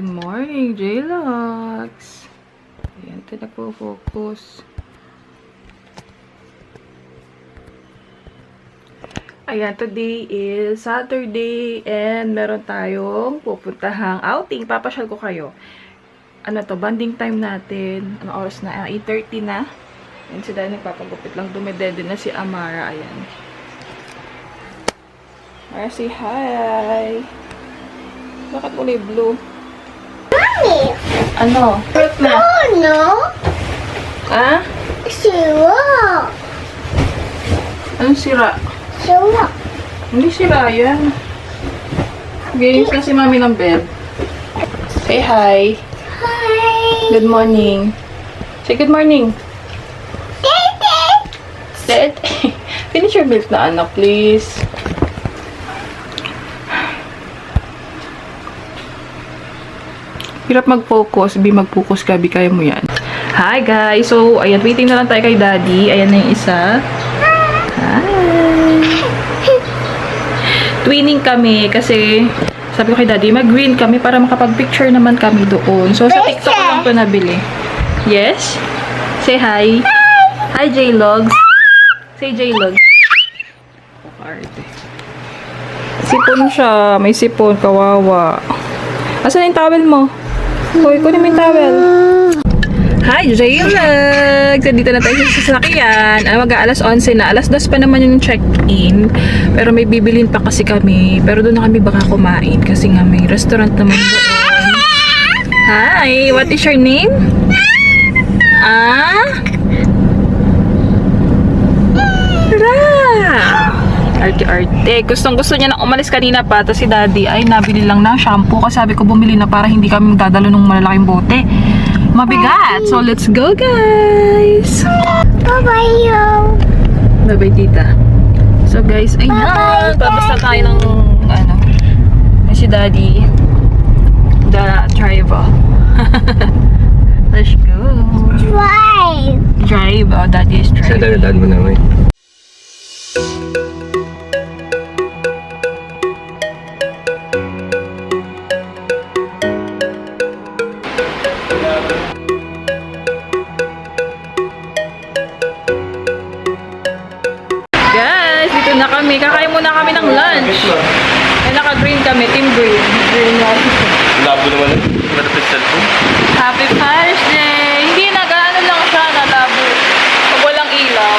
Good morning, J-Lux. Ayan, ito nagpo-focus. Ayan, today is Saturday and meron tayong pupuntahang outing. Papasyal ko kayo. Ano to, banding time natin. Anong oras na? 8:30 na. Ayan, sila nagpapagupit lang. Dumedede na si Amara. Ayan. Amara, say hi. Bakit kulay blue? Mommy! Ano? Fruit na. Oh, no! Ah? Sira! Anong sira? Sira! Hindi sira yan. Games na si mami ng bed. Say hi. Hi! Good morning. Say good morning. Daddy! Dad, finish your milk na anak, please. Hirap mag-focus. Mag-focus ka. Kaya mo yan. Hi, guys. So, ayan. Waiting na lang tayo kay Daddy. Ayan na yung isa. Hi. Twinning kami kasi sabi ko kay Daddy, mag-green kami para makapag-picture naman kami doon. So, sa TikTok ko lang ito nabili. Yes? Say hi. Hi, J-Logs. Say J-Logs. Sipon siya. May sipon. Kawawa. Asan yung towel mo? Hoy, kunin mo yung towel. Hi, J-Logs! Dito na tayo sa sasakyan. Mag-aalas 11 na. Alas 2 pa naman yung check-in. Pero may bibilin pa kasi kami. Pero doon na kami baka kumain. Kasi nga may restaurant naman doon. Hi! What is your name? Ah? Tara! Arte-arte. Gustong-gusto niya na umalis kanina pa. Tapos si Daddy ay nabili lang ng shampoo. Kasi sabi ko bumili na para hindi kami magdadalo ng malalaking bote. Mabigat. So, let's go, guys! Bye-bye, yo! Bye-bye, tita. So, guys, ayun. Babasta tayo ng, ano, si Daddy. The driver. Let's go. Drive! Drive. Oh, Daddy is Siya driving. daladaan mo naman. Guys, dito na kami. Kakain muna kami ng lunch. Ay, naka-green kami. Team green. Green lunch. Labo naman eh. Malapit cellphone. Happy Father's Day! Hindi, nag-ano lang siya, nalabo. Pag walang ilaw.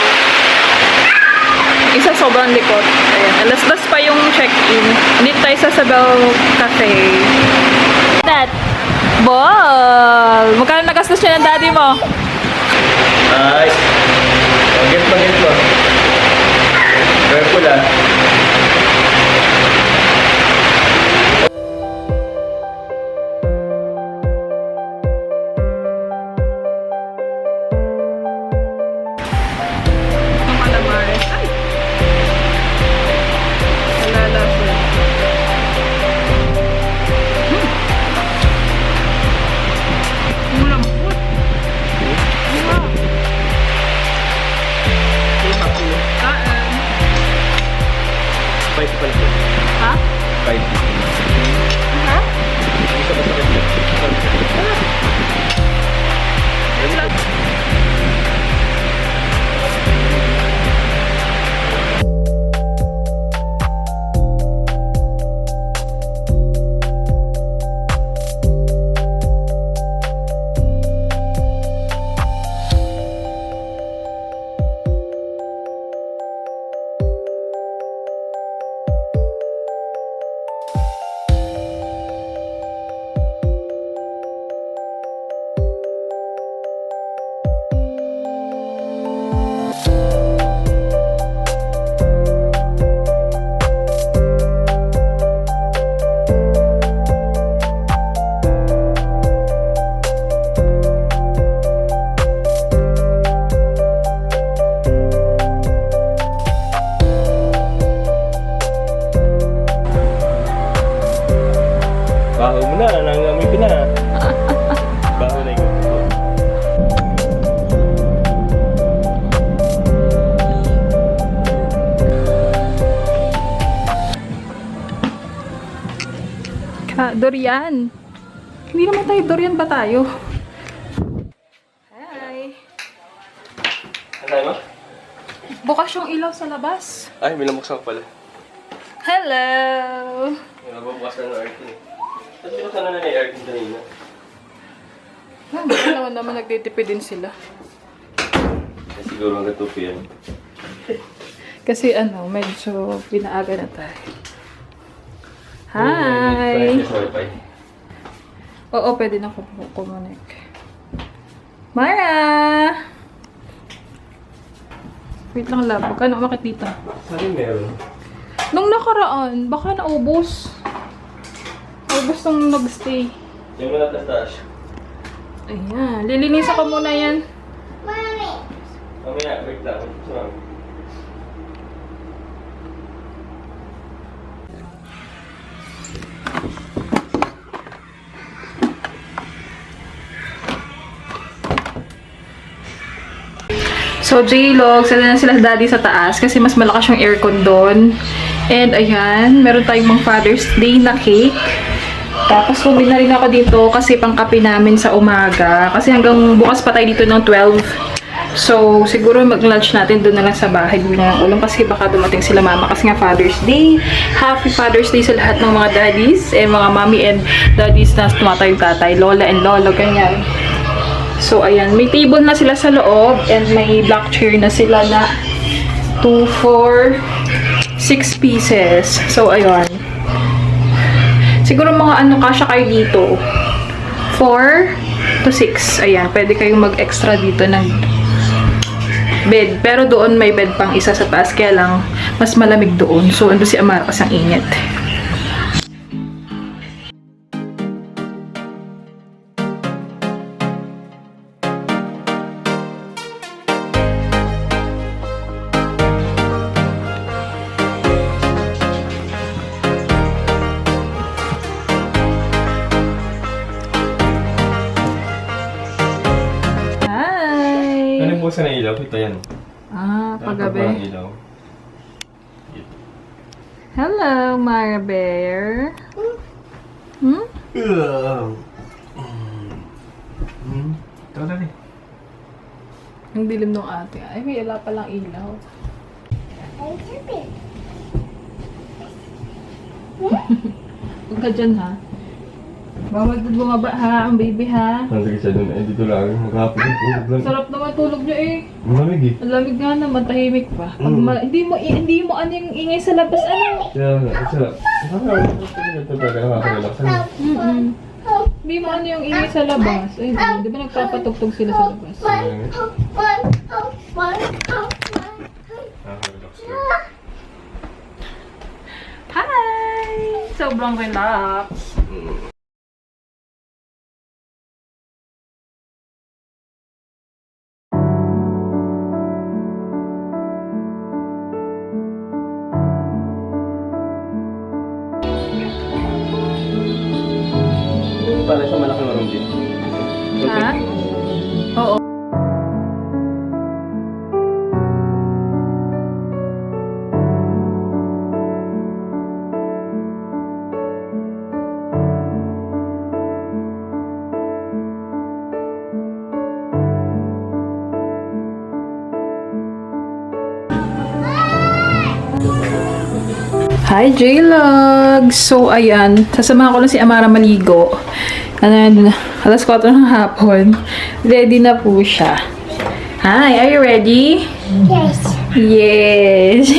Isa sobrang likot. Ayan, alas-las pa yung check-in. Dito tayo sa Sabaw Cafe. Dad! Ball! Magkano nagastos niya ng daddy mo? Nice. Get mo. Careful ah. Ang calamares. Ay! Nalalasa. Ang lambot. Wow. Kain. 5 pala po. Ha? 5. Ha? Isa ba sakit? Baho mo na, nangangamoy ka na. Baho na yun. Durian. Hindi naman tayo, Dorian ba tayo? Hi! Ano mo? Bukas yung ilaw sa labas. Ay, may lamuksan ko pala. Hello! May mabubukasan ng aircon eh. Tapos pinusan na yung aircon kanina. Naman nagtitipid din sila. Eh, siguro hanggang 2 p.m. Kasi medyo pinaaga na tayo. Hi! Connect sa wifi. Oo, pwede na kumunik. Mara! Wait lang, love. Huwag ka na umakit dito. Saan yung meron? Nung nakaraan, baka naubos. Naubos nung nag-stay. Yung mga taas. Ayan. Lilinisan ko muna yan. Mommy. Mamaya, wait lang. Sumami. So, J-Log, sila na sila daddy sa taas kasi mas malakas yung aircon doon. And ayan, meron tayong mga Father's Day na cake. Tapos bumili na rin ako dito kasi pangkape namin sa umaga. Kasi hanggang bukas pa tayo dito ng 12. So, siguro mag-lunch natin doon na lang sa bahay. Bumili na ng ulam kasi baka dumating sila mama kasi nga Father's Day. Happy Father's Day sa lahat ng mga daddies and mga mommy and daddies na tumatay yung tatay, lola and lolo, ganyan. So, ayan. May table na sila sa loob and may black chair na sila na 2, 4, 6 pieces. So, ayun. Siguro mga kasya kayo dito. 4 to 6. Ayan. Pwede kayong mag-extra dito ng bed. Pero doon may bed pang isa sa taas. Kaya lang, mas malamig doon. So, ando si Amara kasi ang init. Ano yung bukasan ng ilaw? Ito yan. Ah, paggabi. Parang ilaw. Hello, Mara Bear. Hmm? Ito na rin. Ang dilim ng ate. Ay, may wala palang ilaw. Huwag ka dyan, ha? Bawal doon bumaba, ha? Ang baby, ha? Nandali siya dun. Eh, dito lang. Maghapon yung tulog lang. Sarap naman tulog niyo, eh. Malamig eh. Ang lamig nga naman, tahimik pa. Pag hindi mo ano yung ingay sa labas, ano? Kaya nga, sarap. Ito talaga nakaka-relax. Hindi mo ano yung ingay sa labas. Ay, di ba nagpapatugtog sila sa labas? Nakaka-relax lang. Hi! Sobrang relax. Para sa malaking room din. Ha? Oo. Hi, J-Log! So, ayan. Sasamahan ko lang si Amara maligo. Alas 4 ng hapon. Ready na po siya. Hi, are you ready? Yes. Yes!